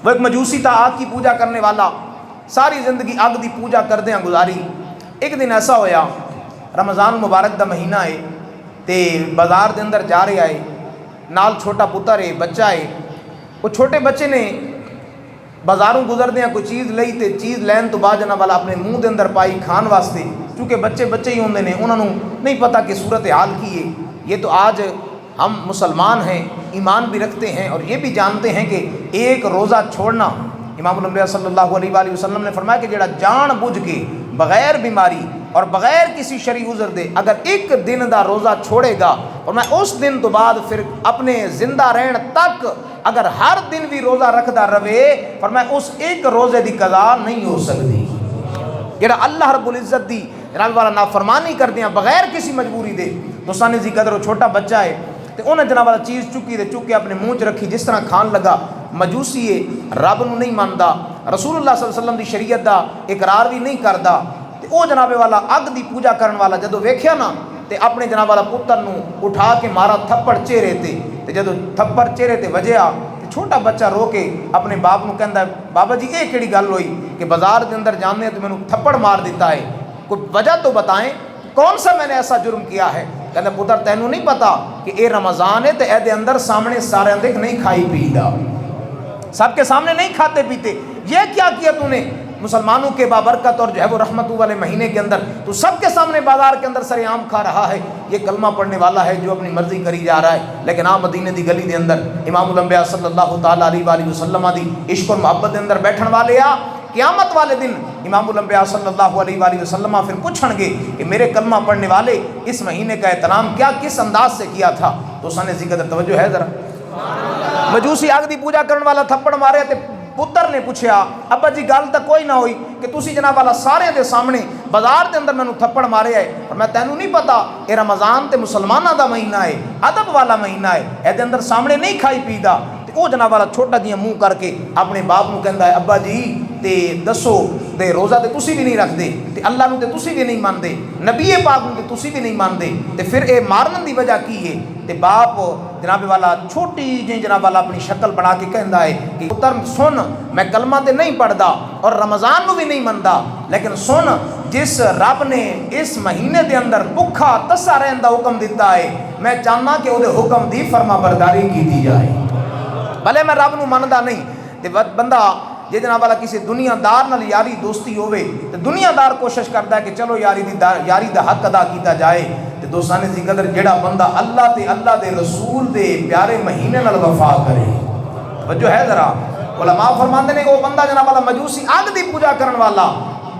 وہ ایک مجوسی تھا، آگ کی پوجا کرنے والا، ساری زندگی آگ دی پوجا کردیاں گزاری۔ ایک دن ایسا ہویا رمضان مبارک دا مہینہ ہے تے بازار دے اندر جا رہے آئے، نال چھوٹا پتر ہے، بچہ ہے۔ وہ چھوٹے بچے نے بازاروں گزردیاں کوئی چیز لئی تے چیز لین تو بعد جناب والا اپنے منہ دے اندر پائی کھان واسطے، چونکہ بچے ہی ہوندے نے، انہوں نے نہیں پتہ کہ صورت حال کی ہے۔ یہ تو آج ہم مسلمان ہیں، ایمان بھی رکھتے ہیں اور یہ بھی جانتے ہیں کہ ایک روزہ چھوڑنا، امام الانبیاء صلی اللہ علیہ وآلہ وسلم نے فرمایا کہ جڑا جان بوجھ کے بغیر بیماری اور بغیر کسی شرعی عذر دے اگر ایک دن دا روزہ چھوڑے گا، اور میں اس دن تو بعد پھر اپنے زندہ رہن تک اگر ہر دن بھی روزہ رکھدا رہے، فرمایا اس ایک روزے دی قضا نہیں ہو سکتی۔ جڑا اللہ رب العزت دی جناب والا نافرمانی کردیاں بغیر کسی مجبوری دے، دوستان عزیز قدر وہ چھوٹا بچہ ہے تے انہیں جناب والا چیز چکی تے چک کے اپنے منہ چ رکھی، جس طرح کھان لگا۔ مجوسی ہے، رب نو نہیں ماندا، رسول اللہ صلی اللہ علیہ وسلم دی شریعت دا اقرار بھی نہیں کردا، تے او جناب والا اگ دی پوجا کرن والا جدو ویکھیا نا تے اپنے جناب والا پتر نو اٹھا کے مارا تھپڑ چہرے تے جدو تھپڑ چہرے تے وجیا تے چھوٹا بچہ رو کے اپنے باپ نو کہندا ہے بابا جی یہ کیڑی گل ہوئی کہ بازار دے اندر جانے تے مینوں تھپڑ مار دیتا ہے، کوئی وجہ تو بتائیں کون سا میں نے ایسا جرم کیا ہے؟ کہتا پتر تینوں نہیں پتا کہ اے رمضان ہے تے اے دے اندر سامنے سارے دیکھ نہیں کھائی پی دا، سب کے سامنے نہیں کھاتے پیتے، یہ کیا کیا تو نے مسلمانوں کے بابرکت اور جو ہے وہ رحمت والے مہینے کے اندر تو سب کے سامنے بازار کے اندر سر عام کھا رہا ہے۔ یہ کلمہ پڑھنے والا ہے جو اپنی مرضی کری جا رہا ہے، لیکن آپ مدینے دی گلی دے اندر امام الانبیاء صلی اللہ تعالیٰ علیہ وآلہ وسلم دی عشق اور محبت دے اندر بیٹھن والے آ قیامت والے دن امام الانبیاء صلی اللہ علیہ وآلہ وسلم پھر پوچھن گے کہ میرے کلمہ پڑھنے والے اس مہینے کا احترام کیا کس انداز سے کیا تھا؟ تو سانے ذکر توجہ ہے ذرا، مجوسی آگ دی پوجا کرن والا تھپڑ مارے تے پتر نے پوچھیا ابا جی گل تو کوئی نہ ہوئی کہ تسی جناب والا سارے دے سامنے بازار دے اندر مینوں تھپڑ مارے ہے، اور میں تینوں نہیں پتا اے رمضان تے مسلماناں دا مہینہ ہے، ادب والا مہینہ ہے، اے دے اندر سامنے نہیں کھائی پی دا۔ تے او جناب والا چھوٹا جیاں منہ کر کے اپنے باپ نو کہندا ہے ابا جی تے دسو تے روزہ تے تسی بھی نہیں رکھدے تے اللہ نو تے تسی بھی نہیں ماندے، نبی پاک نو تے تسی بھی نہیں ماندے، تے پھر اے مارن دی وجہ کی ہے؟ تے باپ جناب والا چھوٹی جی جناب والا اپنی شکل بنا کے کہندا ہے کہ پتر سن میں کلمہ تے نہیں پڑھدا اور رمضان نو بھی نہیں مندا، لیکن سن جس رب نے اس مہینے دے اندر بھکھا تسا رہن دا حکم دیتا ہے، میں چاہنا کہ او دے حکم دی فرما برداری کی جائے، بھلے میں رب نو مندا نہیں۔ تے بندہ جے جناب والا کسی دنیا دار نال یاری دوستی ہوئے تے دنیا دار کوشش کرتا ہے کہ چلو یاری دا حق ادا کیتا جائے، تے دوستان دی قدر جڑا بندہ اللہ تے اللہ دے رسول دے پیارے مہینے نال وفا کرے، توجہ ہے ذرا، علماء فرماندے نے وہ بندہ جناب والا مجوسی آگ دی پوجا کرن والا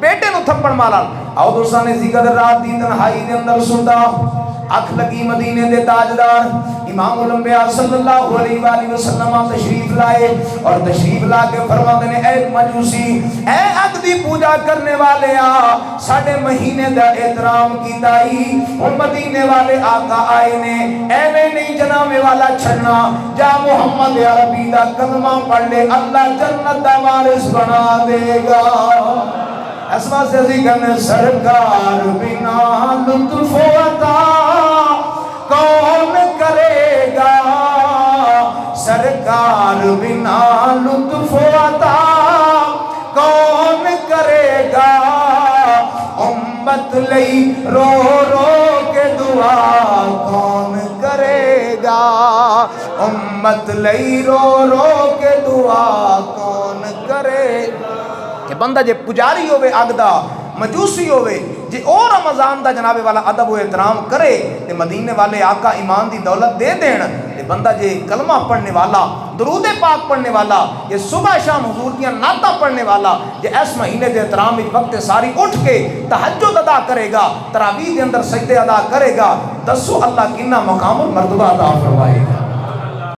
بیٹے نو تھپڑ مارا، آؤ دوستان دی قدر رات دی تنہائی دے اندر سندا اکھ لگی مدینے دے تاجدار امام الانبیاء صلی اللہ علیہ وآلہ وسلم تشریف لائے اور تشریف لا کے فرماتے نے اے مجوسی اے اگ دی پوجا کرنے والے آ ساڑھے مہینے دا احترام کی دائی ان مدینے والے آقا آئے نے اے نہیں جنامے والا چھڑنا جا محمد عربی دا کلمہ پڑھ لے اللہ جنت دا وارث بنا دے گا۔ اس واسطے ذکر سرکار بنا لطف و عطا کون کرے گا، سرکار بنا لطف و عطا کون کرے گا، امت لئی رو رو کے دعا کون کرے گا، امت لئی رو رو کے دعا کون کرے گا۔ کہ بندہ جے پجاری ہوئے اگ دا مجوسی ہوئے جے او رمضان دا جناب والا ادب و احترام کرے تے مدینے والے آقا ایمان دی دولت دے دین، تے بندہ جے کلمہ پڑھنے والا درود پاک پڑھنے والا یہ صبح شام حضور دیاں نعتاں پڑھنے والا جے اس مہینے دے احترام وچ وقت ساری اٹھ کے تہجد ادا کرے گا، تراویح دے اندر سجدے ادا کرے گا، دسو اللہ کنا مقام و مرتبہ عطا فرمائے گا۔